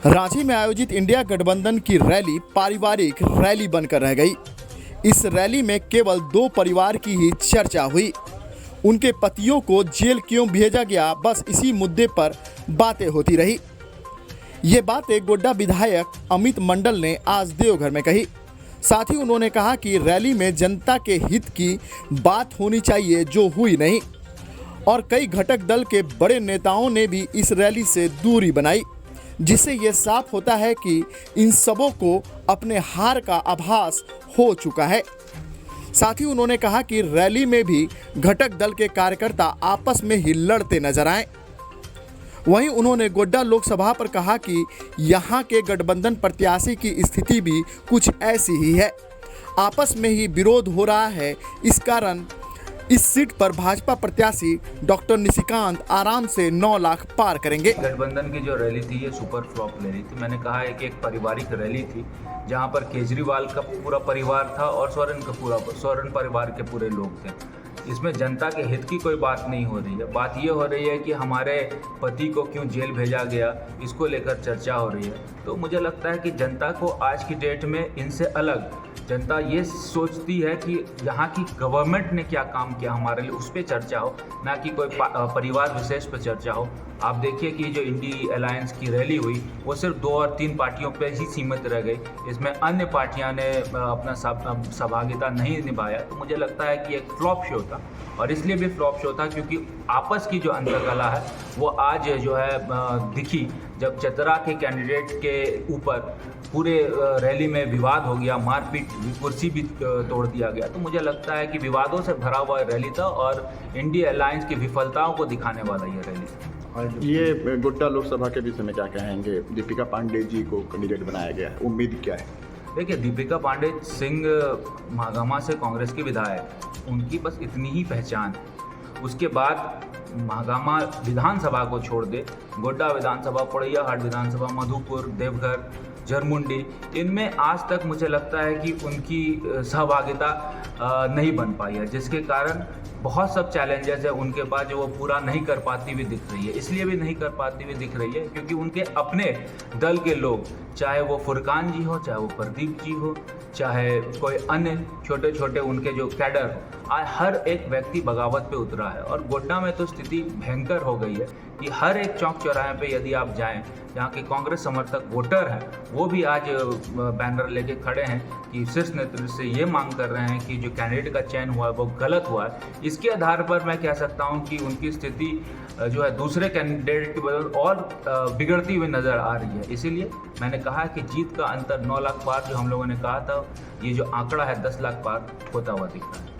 रांची में आयोजित इंडिया गठबंधन की रैली पारिवारिक रैली बनकर रह गई। इस रैली में केवल 2 परिवार की ही चर्चा हुई। उनके पतियों को जेल क्यों भेजा गया, बस इसी मुद्दे पर बातें होती रही। ये बातें गोड्डा विधायक अमित मंडल ने आज देवघर में कही। साथ ही उन्होंने कहा कि रैली में जनता के हित की बात होनी चाहिए, जो हुई नहीं। और कई घटक दल के बड़े नेताओं ने भी इस रैली से दूरी बनाई, जिससे ये साफ होता है कि इन सबों को अपने हार का आभास हो चुका है। साथ ही उन्होंने कहा कि रैली में भी घटक दल के कार्यकर्ता आपस में ही लड़ते नजर आए। वहीं उन्होंने गोड्डा लोकसभा पर कहा कि यहाँ के गठबंधन प्रत्याशी की स्थिति भी कुछ ऐसी ही है, आपस में ही विरोध हो रहा है। इस कारण इस सीट पर भाजपा प्रत्याशी डॉक्टर निशिकांत आराम से 9 लाख पार करेंगे। गठबंधन की जो रैली थी ये सुपर फ्लॉप रैली थी। मैंने कहा है कि एक पारिवारिक रैली थी जहां पर केजरीवाल का पूरा परिवार था और सोरेन परिवार के पूरे लोग थे। इसमें जनता के हित की कोई बात नहीं हो रही है। बात ये हो रही है कि हमारे पति को क्यों जेल भेजा गया, इसको लेकर चर्चा हो रही है। तो मुझे लगता है कि जनता को आज की डेट में इनसे अलग जनता ये सोचती है कि यहाँ की गवर्नमेंट ने क्या काम किया हमारे लिए, उस पर चर्चा हो, ना कि कोई परिवार विशेष पर चर्चा हो। आप देखिए कि जो इंडी अलायंस की रैली हुई वो सिर्फ 2 और 3 पार्टियों पर ही सीमित रह गई। इसमें अन्य पार्टियां ने अपना सहभागिता नहीं निभाया। तो मुझे लगता है कि एक फ्लॉप शो था, और इसलिए भी फ्लॉप शो था क्योंकि आपस की जो अंतर्कलह है वो आज जो है दिखी, जब चतरा के कैंडिडेट के ऊपर पूरे रैली में विवाद हो गया, मारपीट, कुर्सी भी तोड़ दिया गया। तो मुझे लगता है कि विवादों से भरा हुआ रैली था और इंडिया अलायंस की विफलताओं को दिखाने वाला ये रैली था। ये गोड्डा लोकसभा के विषय में क्या कहेंगे? दीपिका पांडे जी को कैंडिडेट बनाया गया है, उम्मीद क्या है? देखिए, दीपिका पांडे सिंह महागामा से कांग्रेस की विधायक, उनकी बस इतनी ही पहचान है। उसके बाद महागामा विधानसभा को छोड़ दे, गोड्डा विधानसभा, पोड़ैयाहाट विधानसभा, मधुपुर, देवघर, झरमुंडी, इनमें आज तक मुझे लगता है कि उनकी सहभागिता नहीं बन पाई है, जिसके कारण बहुत सब चैलेंजेस है उनके पास जो वो पूरा नहीं कर पाती हुई दिख रही है। इसलिए भी नहीं कर पाती हुई दिख रही है क्योंकि उनके अपने दल के लोग, चाहे वो फुरकान जी हो, चाहे वो प्रदीप जी हो, चाहे कोई अन्य छोटे छोटे उनके जो कैडर हो, आज हर एक व्यक्ति बगावत पे उतरा है। और गोड्डा में तो स्थिति भयंकर हो गई है कि हर एक चौक चौराहे पे यदि आप जाएं, जहाँ के कांग्रेस समर्थक वोटर हैं, वो भी आज बैनर लेके खड़े हैं कि शीर्ष नेतृत्व से ये मांग कर रहे हैं कि जो कैंडिडेट का चयन हुआ है वो गलत हुआ है। इसके आधार पर मैं कह सकता हूँ कि उनकी स्थिति जो है दूसरे कैंडिडेट की वजह और बिगड़ती हुई नज़र आ रही है। इसीलिए मैंने कहा कि जीत का अंतर 9 लाख पार जो हम लोगों ने कहा था, ये जो आंकड़ा है 10 लाख पार होता हुआ दिख रहा है।